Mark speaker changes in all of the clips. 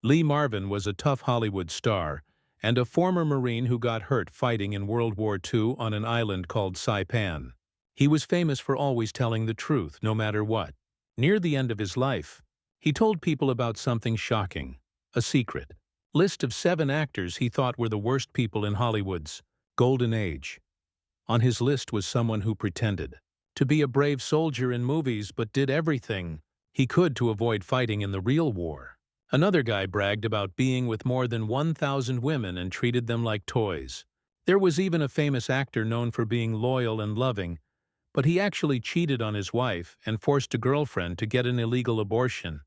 Speaker 1: Lee Marvin was a tough Hollywood star and a former Marine who got hurt fighting in World War II on an island called Saipan. He was famous for always telling the truth, no matter what. Near the end of his life, he told people about something shocking, a secret. List of 7 actors he thought were the worst people in Hollywood's golden age. On his list was someone who pretended to be a brave soldier in movies but did everything he could to avoid fighting in the real war. Another guy bragged about being with more than 1,000 women and treated them like toys. There was even a famous actor known for being loyal and loving, but he actually cheated on his wife and forced a girlfriend to get an illegal abortion.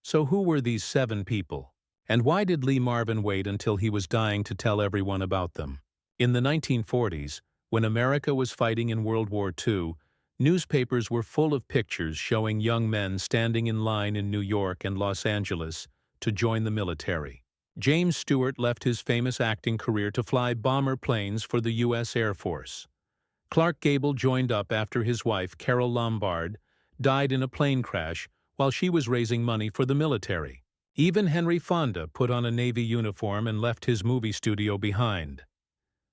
Speaker 1: So who were these 7 people? And why did Lee Marvin wait until he was dying to tell everyone about them? In the 1940s, when America was fighting in World War II, newspapers were full of pictures showing young men standing in line in New York and Los Angeles to join the military. James Stewart left his famous acting career to fly bomber planes for the U.S. Air Force. Clark Gable joined up after his wife, Carol Lombard, died in a plane crash while she was raising money for the military. Even Henry Fonda put on a Navy uniform and left his movie studio behind.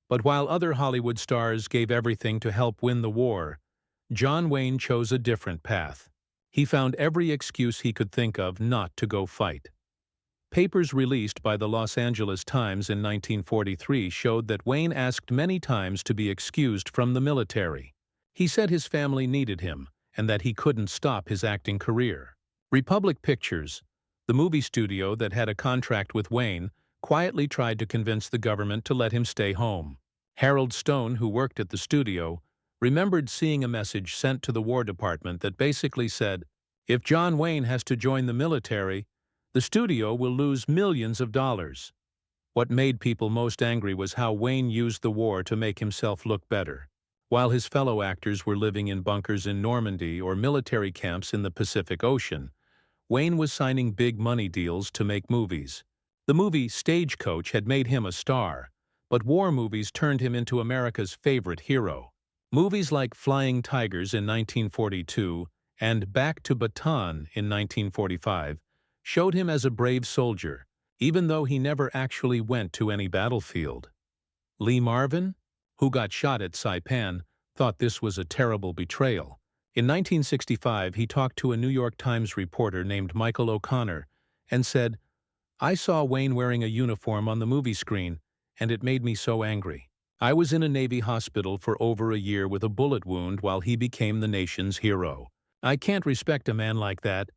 Speaker 1: But while other Hollywood stars gave everything to help win the war, John Wayne chose a different path. He found every excuse he could think of not to go fight. Papers released by the Los Angeles Times in 1943 showed that Wayne asked many times to be excused from the military. He said his family needed him and that he couldn't stop his acting career. Republic Pictures, the movie studio that had a contract with Wayne, quietly tried to convince the government to let him stay home. Harold Stone, who worked at the studio, remembered seeing a message sent to the War Department that basically said, "If John Wayne has to join the military, the studio will lose millions of dollars." What made people most angry was how Wayne used the war to make himself look better. While his fellow actors were living in bunkers in Normandy or military camps in the Pacific Ocean, Wayne was signing big money deals to make movies. The movie Stagecoach had made him a star, but war movies turned him into America's favorite hero. Movies like Flying Tigers in 1942 and Back to Bataan in 1945 showed him as a brave soldier, even though he never actually went to any battlefield. Lee Marvin, who got shot at Saipan, thought this was a terrible betrayal. In 1965, he talked to a New York Times reporter named Michael O'Connor and said, "I saw Wayne wearing a uniform on the movie screen, and it made me so angry. I was in a Navy hospital for over a year with a bullet wound while he became the nation's hero. I can't respect a man like that.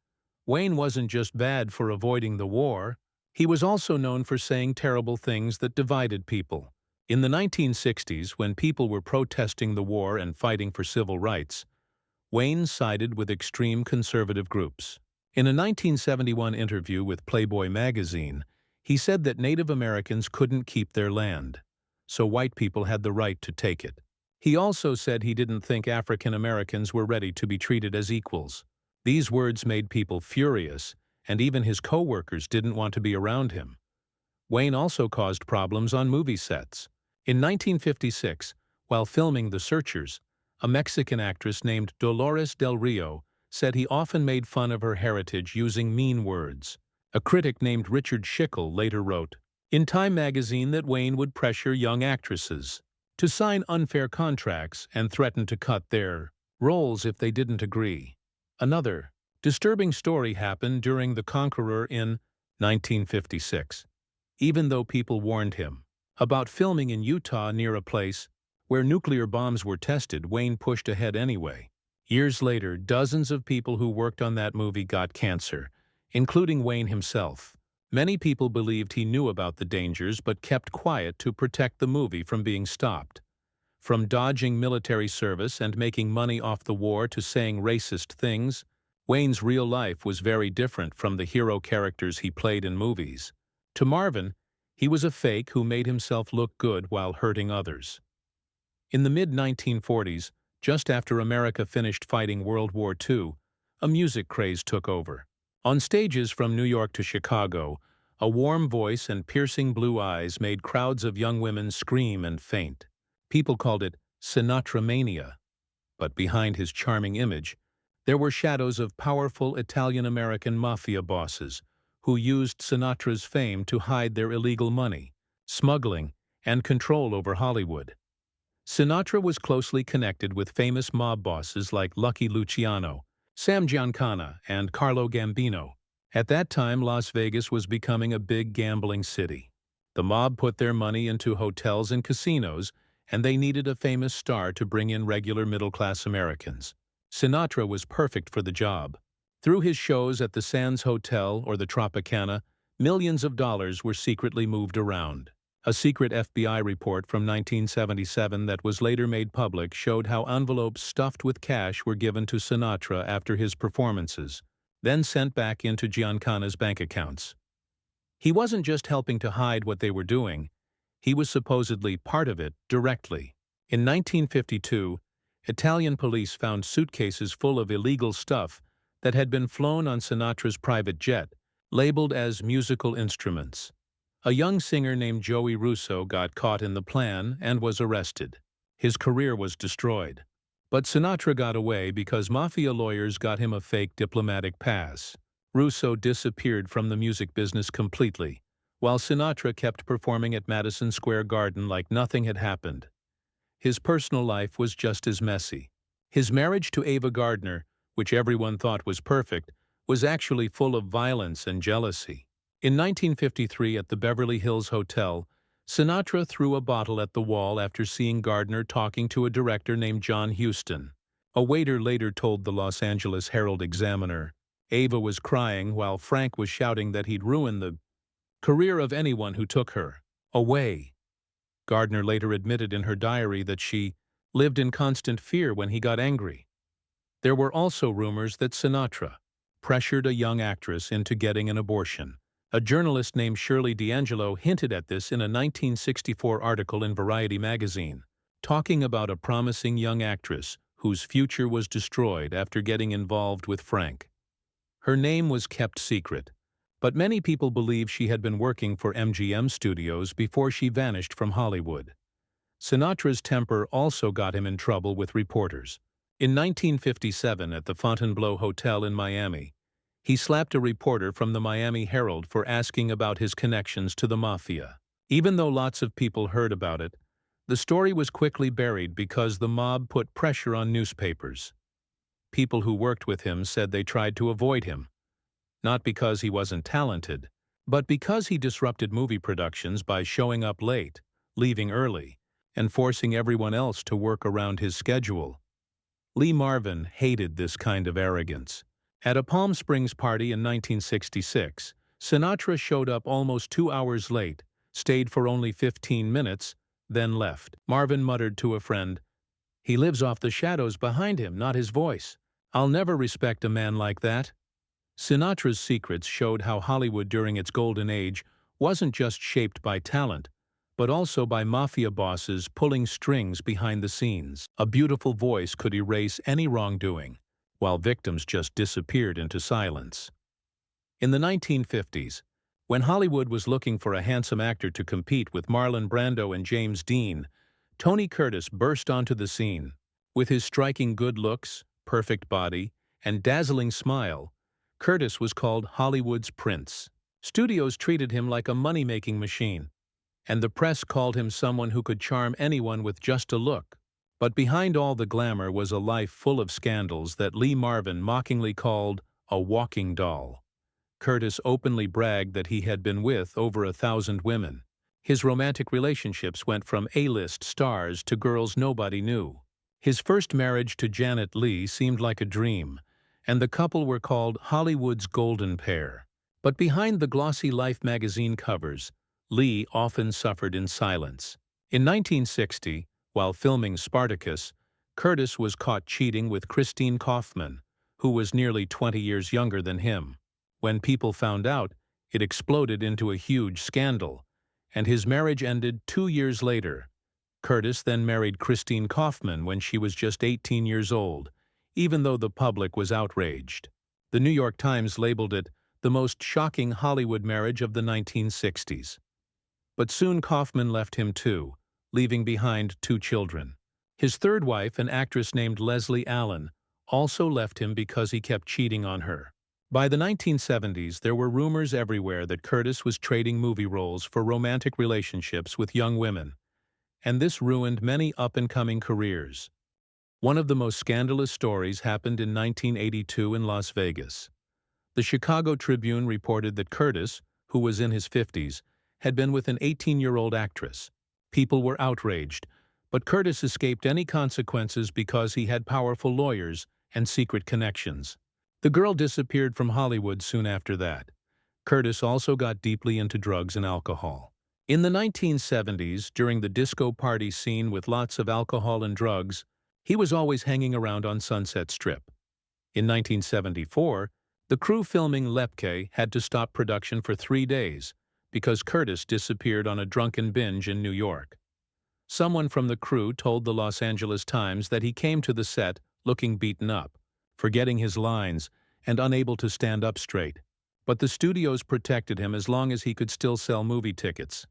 Speaker 1: Wayne wasn't just bad for avoiding the war. He was also known for saying terrible things that divided people." In the 1960s, when people were protesting the war and fighting for civil rights, Wayne sided with extreme conservative groups. In a 1971 interview with Playboy magazine, he said that Native Americans couldn't keep their land, so white people had the right to take it. He also said he didn't think African Americans were ready to be treated as equals. These words made people furious, and even his co-workers didn't want to be around him. Wayne also caused problems on movie sets. In 1956, while filming The Searchers, a Mexican actress named Dolores Del Rio said he often made fun of her heritage using mean words. A critic named Richard Schickel later wrote in Time magazine that Wayne would pressure young actresses to sign unfair contracts and threaten to cut their roles if they didn't agree. Another disturbing story happened during The Conqueror in 1956. Even though people warned him about filming in Utah near a place where nuclear bombs were tested, Wayne pushed ahead anyway. Years later, dozens of people who worked on that movie got cancer, including Wayne himself. Many people believed he knew about the dangers but kept quiet to protect the movie from being stopped. From dodging military service and making money off the war to saying racist things, Wayne's real life was very different from the hero characters he played in movies. To Marvin, he was a fake who made himself look good while hurting others. In the mid-1940s, just after America finished fighting World War II, a music craze took over. On stages from New York to Chicago, a warm voice and piercing blue eyes made crowds of young women scream and faint. People called it Sinatra mania. But behind his charming image, there were shadows of powerful Italian-American mafia bosses who used Sinatra's fame to hide their illegal money, smuggling, and control over Hollywood. Sinatra was closely connected with famous mob bosses like Lucky Luciano, Sam Giancana, and Carlo Gambino. At that time, Las Vegas was becoming a big gambling city. The mob put their money into hotels and casinos, and they needed a famous star to bring in regular middle-class Americans. Sinatra was perfect for the job. Through his shows at the Sands Hotel or the Tropicana, millions of dollars were secretly moved around. A secret FBI report from 1977 that was later made public showed how envelopes stuffed with cash were given to Sinatra after his performances, then sent back into Giancana's bank accounts. He wasn't just helping to hide what they were doing, he was supposedly part of it directly. In 1952, Italian police found suitcases full of illegal stuff that had been flown on Sinatra's private jet, labeled as musical instruments. A young singer named Joey Russo got caught in the plan and was arrested. His career was destroyed. But Sinatra got away because mafia lawyers got him a fake diplomatic pass. Russo disappeared from the music business completely, while Sinatra kept performing at Madison Square Garden like nothing had happened. His personal life was just as messy. His marriage to Ava Gardner, which everyone thought was perfect, was actually full of violence and jealousy. In 1953 at the Beverly Hills Hotel, Sinatra threw a bottle at the wall after seeing Gardner talking to a director named John Huston. A waiter later told the Los Angeles Herald-Examiner, Ava was crying while Frank was shouting that he'd ruin the career of anyone who took her away. Gardner later admitted in her diary that she lived in constant fear when he got angry. There were also rumors that Sinatra pressured a young actress into getting an abortion. A journalist named Shirley D'Angelo hinted at this in a 1964 article in Variety magazine, talking about a promising young actress whose future was destroyed after getting involved with Frank. Her name was kept secret, but many people believe she had been working for MGM Studios before she vanished from Hollywood. Sinatra's temper also got him in trouble with reporters. In 1957 at the Fontainebleau Hotel in Miami, he slapped a reporter from the Miami Herald for asking about his connections to the mafia. Even though lots of people heard about it, the story was quickly buried because the mob put pressure on newspapers. People who worked with him said they tried to avoid him, not because he wasn't talented, but because he disrupted movie productions by showing up late, leaving early, and forcing everyone else to work around his schedule. Lee Marvin hated this kind of arrogance. At a Palm Springs party in 1966, Sinatra showed up almost 2 hours late, stayed for only 15 minutes, then left. Marvin muttered to a friend, "He lives off the shadows behind him, not his voice. I'll never respect a man like that." Sinatra's secrets showed how Hollywood during its golden age wasn't just shaped by talent, but also by mafia bosses pulling strings behind the scenes. A beautiful voice could erase any wrongdoing, while victims just disappeared into silence. In the 1950s, when Hollywood was looking for a handsome actor to compete with Marlon Brando and James Dean, Tony Curtis burst onto the scene. With his striking good looks, perfect body, and dazzling smile, Curtis was called Hollywood's prince. Studios treated him like a money-making machine, and the press called him someone who could charm anyone with just a look. But behind all the glamour was a life full of scandals that Lee Marvin mockingly called a walking doll. Curtis openly bragged that he had been with over 1,000 women. His romantic relationships went from A-list stars to girls nobody knew. His first marriage to Janet Leigh seemed like a dream, and the couple were called Hollywood's golden pair. But behind the glossy Life magazine covers, Leigh often suffered in silence. In 1960, while filming Spartacus, Curtis was caught cheating with Christine Kaufman, who was nearly 20 years younger than him. When people found out, it exploded into a huge scandal, and his marriage ended 2 years later. Curtis then married Christine Kaufman when she was just 18 years old, even though the public was outraged. The New York Times labeled it the most shocking Hollywood marriage of the 1960s. But soon Kaufman left him too, leaving behind 2 children. His third wife, an actress named Leslie Allen, also left him because he kept cheating on her. By the 1970s, there were rumors everywhere that Curtis was trading movie roles for romantic relationships with young women, and this ruined many up-and-coming careers. One of the most scandalous stories happened in 1982 in Las Vegas. The Chicago Tribune reported that Curtis, who was in his 50s, had been with an 18-year-old actress. People were outraged, but Curtis escaped any consequences because he had powerful lawyers and secret connections. The girl disappeared from Hollywood soon after that. Curtis also got deeply into drugs and alcohol. In the 1970s, during the disco party scene with lots of alcohol and drugs, he was always hanging around on Sunset Strip. In 1974, the crew filming Lepke had to stop production for 3 days because Curtis disappeared on a drunken binge in New York. Someone from the crew told the Los Angeles Times that he came to the set looking beaten up, forgetting his lines, and unable to stand up straight. But the studios protected him as long as he could still sell movie tickets.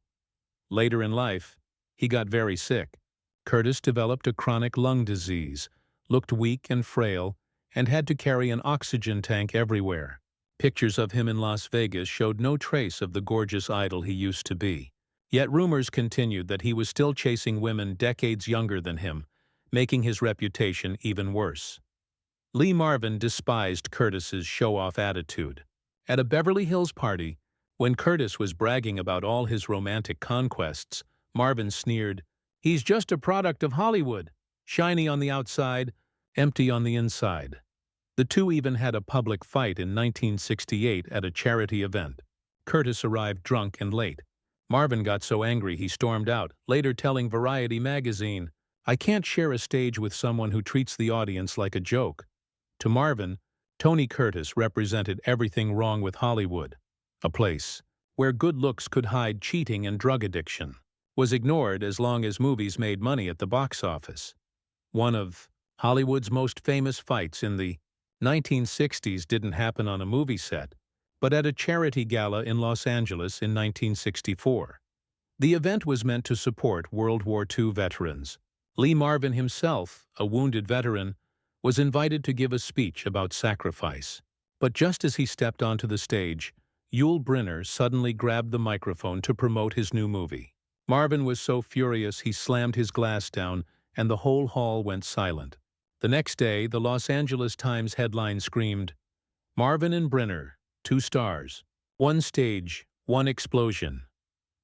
Speaker 1: Later in life, he got very sick. Curtis developed a chronic lung disease, looked weak and frail, and had to carry an oxygen tank everywhere. Pictures of him in Las Vegas showed no trace of the gorgeous idol he used to be. Yet rumors continued that he was still chasing women decades younger than him, making his reputation even worse. Lee Marvin despised Curtis's show-off attitude. At a Beverly Hills party, when Curtis was bragging about all his romantic conquests, Marvin sneered, "He's just a product of Hollywood, shiny on the outside, empty on the inside." The two even had a public fight in 1968 at a charity event. Curtis arrived drunk and late. Marvin got so angry he stormed out, later telling Variety magazine, "I can't share a stage with someone who treats the audience like a joke." To Marvin, Tony Curtis represented everything wrong with Hollywood. A place where good looks could hide cheating and drug addiction was ignored as long as movies made money at the box office. One of Hollywood's most famous fights in the 1960s didn't happen on a movie set, but at a charity gala in Los Angeles in 1964. The event was meant to support World War II veterans. Lee Marvin himself, a wounded veteran, was invited to give a speech about sacrifice. But just as he stepped onto the stage, Yul Brynner suddenly grabbed the microphone to promote his new movie. Marvin was so furious he slammed his glass down, and the whole hall went silent. The next day, the Los Angeles Times headline screamed, "Marvin and Brynner, 2 stars. 1 stage, 1 explosion."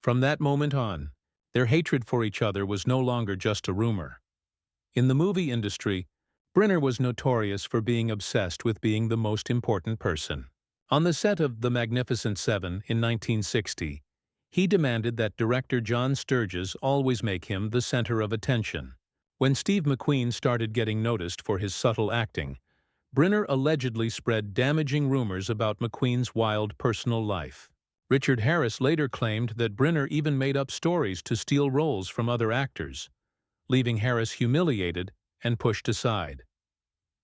Speaker 1: From that moment on, their hatred for each other was no longer just a rumor. In the movie industry, Brynner was notorious for being obsessed with being the most important person. On the set of The Magnificent Seven in 1960, he demanded that director John Sturges always make him the center of attention. When Steve McQueen started getting noticed for his subtle acting, Brynner allegedly spread damaging rumors about McQueen's wild personal life. Richard Harris later claimed that Brynner even made up stories to steal roles from other actors, leaving Harris humiliated and pushed aside.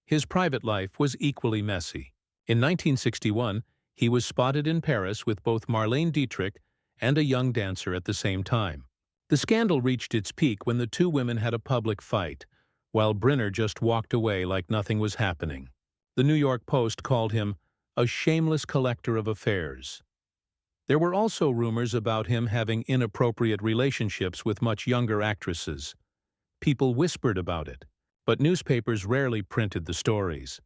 Speaker 1: His private life was equally messy. In 1961, he was spotted in Paris with both Marlene Dietrich and a young dancer at the same time. The scandal reached its peak when the two women had a public fight, while Brynner just walked away like nothing was happening. The New York Post called him a shameless collector of affairs. There were also rumors about him having inappropriate relationships with much younger actresses. People whispered about it, but newspapers rarely printed the stories.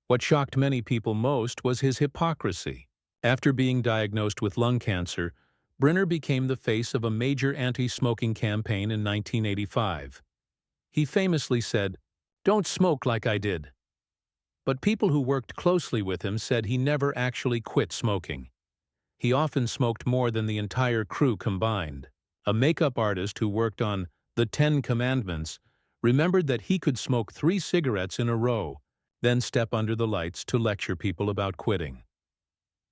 Speaker 1: What shocked many people most was his hypocrisy. After being diagnosed with lung cancer, Brynner became the face of a major anti-smoking campaign in 1985. He famously said, "Don't smoke like I did." But people who worked closely with him said he never actually quit smoking. He often smoked more than the entire crew combined. A makeup artist who worked on The 10 Commandments remembered that he could smoke 3 cigarettes in a row, then step under the lights to lecture people about quitting.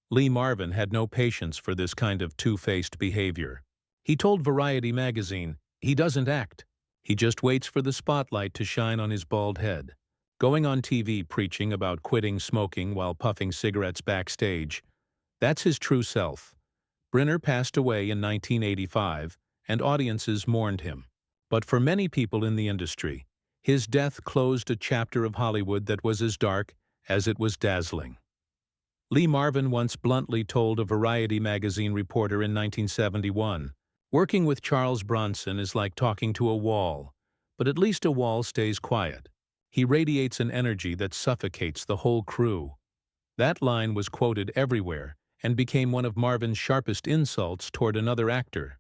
Speaker 1: Lee Marvin had no patience for this kind of two-faced behavior. He told Variety magazine, "He doesn't act. He just waits for the spotlight to shine on his bald head." Going on TV preaching about quitting smoking while puffing cigarettes backstage, that's his true self. Brynner passed away in 1985, and audiences mourned him. But for many people in the industry, his death closed a chapter of Hollywood that was as dark as it was dazzling. Marvin once bluntly told a Variety magazine reporter in 1971, "Working with Charles Bronson is like talking to a wall, but at least a wall stays quiet. He radiates an energy that suffocates the whole crew." That line was quoted everywhere and became one of Marvin's sharpest insults toward another actor.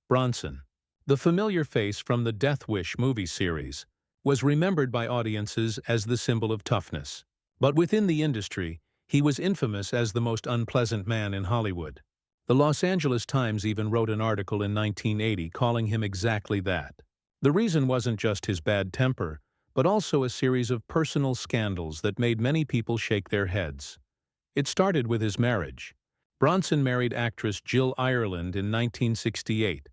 Speaker 1: Bronson, the familiar face from the Death Wish movie series, was remembered by audiences as the symbol of toughness. But within the industry, he was infamous as the most unpleasant man in Hollywood. The Los Angeles Times even wrote an article in 1980 calling him exactly that. The reason wasn't just his bad temper, but also a series of personal scandals that made many people shake their heads. It started with his marriage. Bronson married actress Jill Ireland in 1968,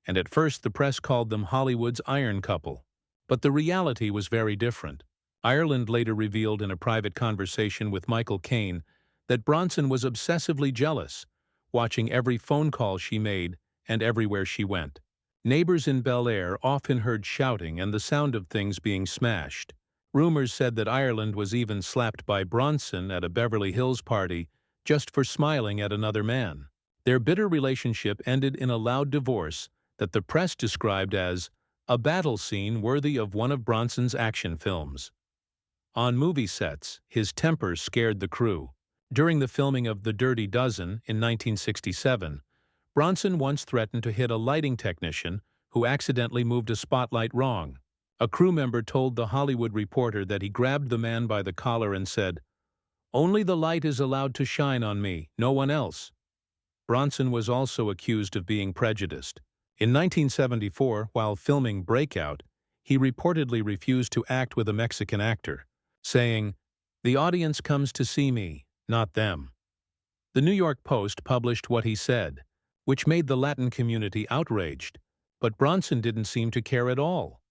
Speaker 1: and at first the press called them Hollywood's Iron Couple. But the reality was very different. Ireland later revealed in a private conversation with Michael Caine that Bronson was obsessively jealous, watching every phone call she made and everywhere she went. Neighbors in Bel Air often heard shouting and the sound of things being smashed. Rumors said that Ireland was even slapped by Bronson at a Beverly Hills party just for smiling at another man. Their bitter relationship ended in a loud divorce that the press described as a battle scene worthy of one of Bronson's action films. On movie sets, his temper scared the crew. During the filming of The Dirty Dozen in 1967, Bronson once threatened to hit a lighting technician who accidentally moved a spotlight wrong. A crew member told The Hollywood Reporter that he grabbed the man by the collar and said, "Only the light is allowed to shine on me, no one else." Bronson was also accused of being prejudiced. In 1974, while filming Breakout, he reportedly refused to act with a Mexican actor, saying, "The audience comes to see me, not them." The New York Post published what he said, which made the Latin community outraged, but Bronson didn't seem to care at all.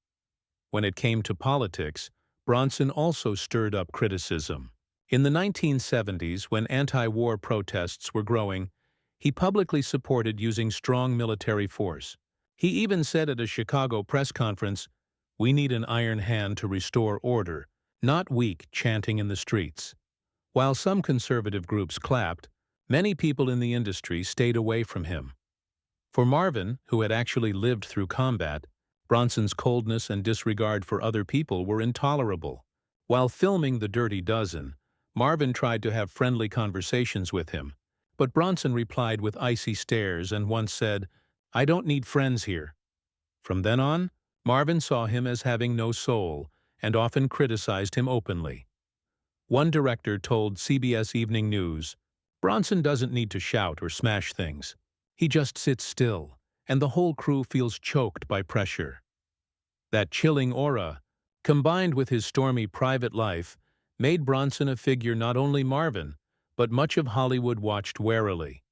Speaker 1: When it came to politics, Bronson also stirred up criticism. In the 1970s, when anti-war protests were growing, he publicly supported using strong military force. He even said at a Chicago press conference, "We need an iron hand to restore order, not weak chanting in the streets." While some conservative groups clapped, many people in the industry stayed away from him. For Marvin, who had actually lived through combat, Bronson's coldness and disregard for other people were intolerable. While filming The Dirty Dozen, Marvin tried to have friendly conversations with him, but Bronson replied with icy stares and once said, "I don't need friends here." From then on, Marvin saw him as having no soul and often criticized him openly. One director told CBS Evening News, "Bronson doesn't need to shout or smash things. He just sits still, and the whole crew feels choked by pressure." That chilling aura, combined with his stormy private life, made Bronson a figure not only Marvin, but much of Hollywood watched warily.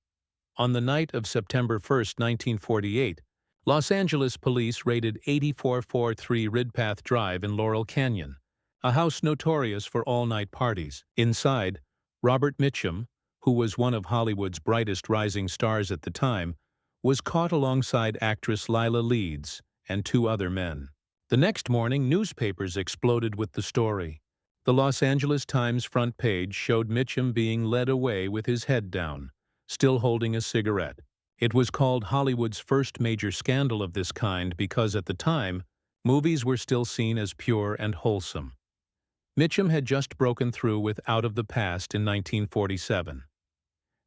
Speaker 1: On the night of September 1, 1948, Los Angeles police raided 8443 Ridpath Drive in Laurel Canyon, a house notorious for all-night parties. Inside, Robert Mitchum, who was one of Hollywood's brightest rising stars at the time, was caught alongside actress Lila Leeds and two other men. The next morning, newspapers exploded with the story. The Los Angeles Times front page showed Mitchum being led away with his head down, still holding a cigarette. It was called Hollywood's first major scandal of this kind because at the time, movies were still seen as pure and wholesome. Mitchum had just broken through with Out of the Past in 1947.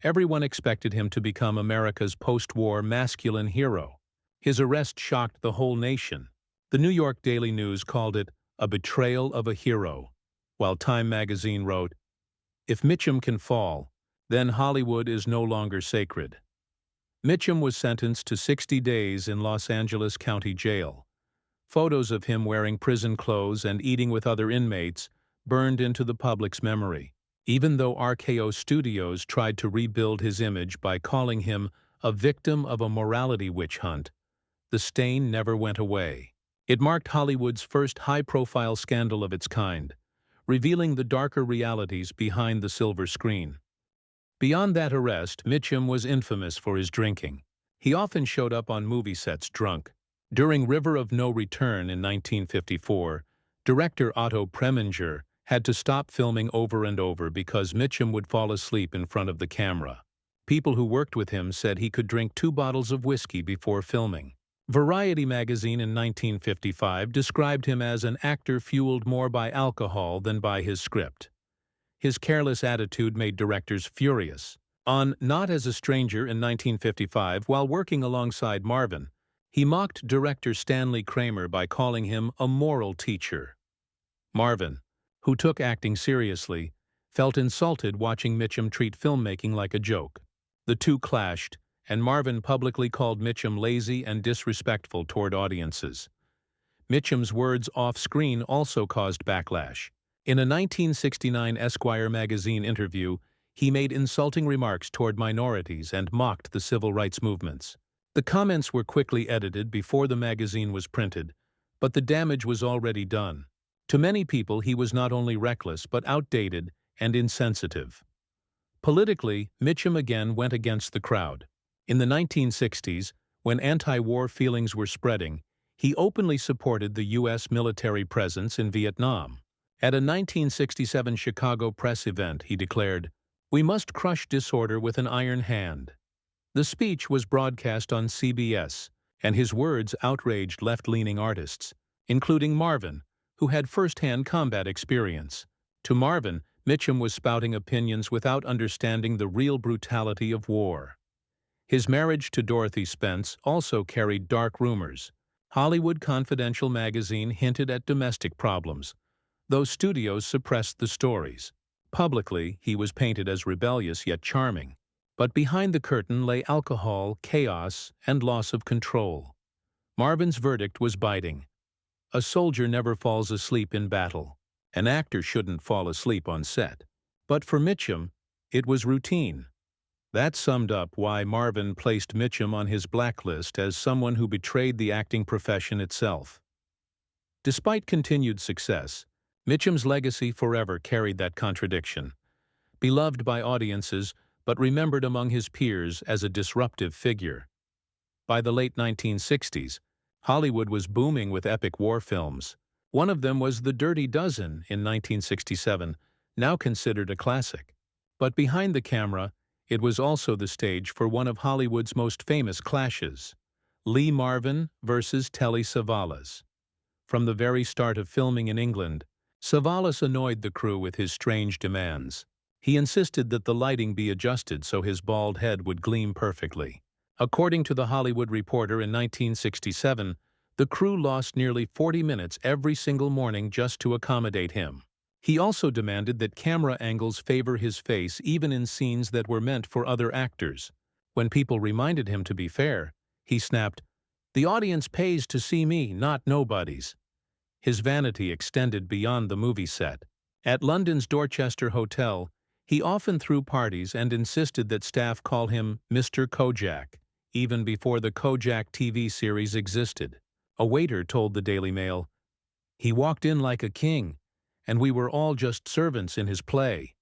Speaker 1: Everyone expected him to become America's post-war masculine hero. His arrest shocked the whole nation. The New York Daily News called it a betrayal of a hero, while Time magazine wrote, "If Mitchum can fall, then Hollywood is no longer sacred." Mitchum was sentenced to 60 days in Los Angeles County Jail. Photos of him wearing prison clothes and eating with other inmates burned into the public's memory. Even though RKO Studios tried to rebuild his image by calling him a victim of a morality witch hunt, the stain never went away. It marked Hollywood's first high-profile scandal of its kind, revealing the darker realities behind the silver screen. Beyond that arrest, Mitchum was infamous for his drinking. He often showed up on movie sets drunk. During River of No Return in 1954, director Otto Preminger had to stop filming over and over because Mitchum would fall asleep in front of the camera. People who worked with him said he could drink 2 bottles of whiskey before filming. Variety magazine in 1955 described him as an actor fueled more by alcohol than by his script. His careless attitude made directors furious. On Not as a Stranger in 1955, while working alongside Marvin, he mocked director Stanley Kramer by calling him a moral teacher. Marvin, who took acting seriously, felt insulted watching Mitchum treat filmmaking like a joke. The two clashed, and Marvin publicly called Mitchum lazy and disrespectful toward audiences. Mitchum's words off-screen also caused backlash. In a 1969 Esquire magazine interview, he made insulting remarks toward minorities and mocked the civil rights movements. The comments were quickly edited before the magazine was printed, but the damage was already done. To many people, he was not only reckless but outdated and insensitive. Politically, Mitchum again went against the crowd. In the 1960s, when anti-war feelings were spreading, he openly supported the U.S. military presence in Vietnam. At a 1967 Chicago press event, he declared, "We must crush disorder with an iron hand." The speech was broadcast on CBS, and his words outraged left-leaning artists, including Marvin, who had first-hand combat experience. To Marvin, Mitchum was spouting opinions without understanding the real brutality of war. His marriage to Dorothy Spence also carried dark rumors. Hollywood Confidential magazine hinted at domestic problems, though studios suppressed the stories. Publicly, he was painted as rebellious yet charming, but behind the curtain lay alcohol, chaos, and loss of control. Marvin's verdict was biting. A soldier never falls asleep in battle. An actor shouldn't fall asleep on set. But for Mitchum, it was routine. That summed up why Marvin placed Mitchum on his blacklist as someone who betrayed the acting profession itself. Despite continued success, Mitchum's legacy forever carried that contradiction. Beloved by audiences, but remembered among his peers as a disruptive figure. By the late 1960s, Hollywood was booming with epic war films. One of them was The Dirty Dozen in 1967, now considered a classic. But behind the camera, it was also the stage for one of Hollywood's most famous clashes, Lee Marvin versus Telly Savalas. From the very start of filming in England, Savalas annoyed the crew with his strange demands. He insisted that the lighting be adjusted so his bald head would gleam perfectly. According to The Hollywood Reporter in 1967, the crew lost nearly 40 minutes every single morning just to accommodate him. He also demanded that camera angles favor his face even in scenes that were meant for other actors. When people reminded him to be fair, he snapped, "The audience pays to see me, not nobodies." His vanity extended beyond the movie set. At London's Dorchester Hotel, he often threw parties and insisted that staff call him Mr. Kojak, even before the Kojak TV series existed. A waiter told the Daily Mail, "He walked in like a king, and we were all just servants in his play."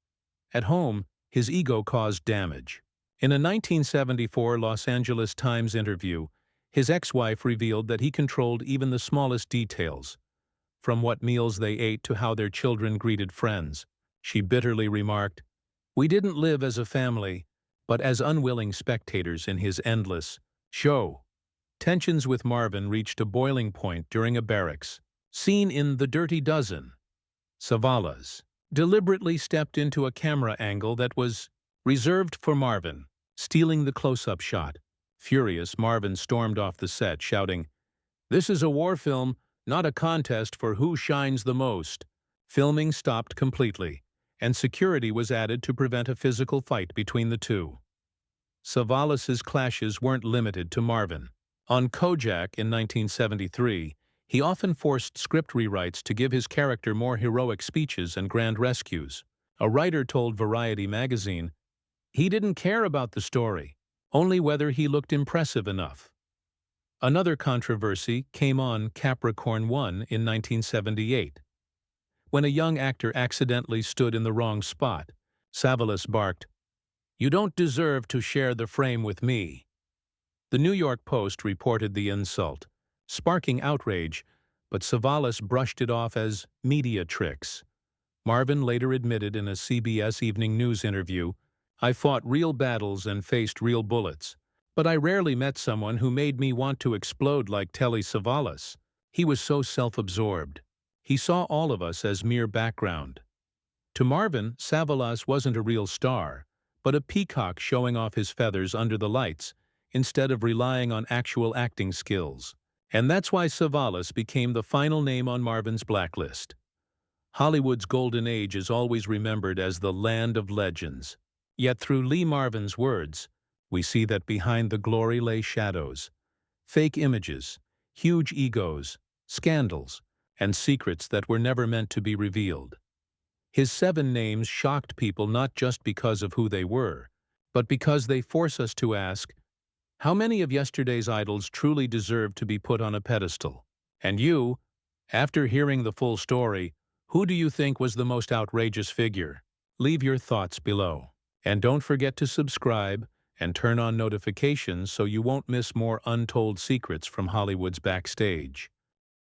Speaker 1: At home, his ego caused damage. In a 1974 Los Angeles Times interview, his ex-wife revealed that he controlled even the smallest details, from what meals they ate to how their children greeted friends. She bitterly remarked, "We didn't live as a family, but as unwilling spectators in his endless show." Tensions with Marvin reached a boiling point during a barracks scene in The Dirty Dozen. Savalas deliberately stepped into a camera angle that was reserved for Marvin, stealing the close-up shot. Furious, Marvin stormed off the set, shouting, "This is a war film, not a contest for who shines the most." Filming stopped completely, and security was added to prevent a physical fight between the two. Savalas's clashes weren't limited to Marvin. On Kojak in 1973, he often forced script rewrites to give his character more heroic speeches and grand rescues. A writer told Variety magazine, "He didn't care about the story, only whether he looked impressive enough." Another controversy came on Capricorn 1 in 1978. When a young actor accidentally stood in the wrong spot, Savalas barked, "You don't deserve to share the frame with me." The New York Post reported the insult, sparking outrage, but Savalas brushed it off as media tricks. Marvin later admitted in a CBS Evening News interview, "I fought real battles and faced real bullets. But I rarely met someone who made me want to explode like Telly Savalas." He was so self-absorbed. He saw all of us as mere background. To Marvin, Savalas wasn't a real star, but a peacock showing off his feathers under the lights, instead of relying on actual acting skills. And that's why Savalas became the final name on Marvin's blacklist. Hollywood's golden age is always remembered as the land of legends. Yet through Lee Marvin's words, we see that behind the glory lay shadows, fake images, huge egos, scandals, and secrets that were never meant to be revealed. His 7 names shocked people not just because of who they were, but because they force us to ask, how many of yesterday's idols truly deserve to be put on a pedestal? And you, after hearing the full story, who do you think was the most outrageous figure? Leave your thoughts below. And don't forget to subscribe and turn on notifications so you won't miss more untold secrets from Hollywood's backstage.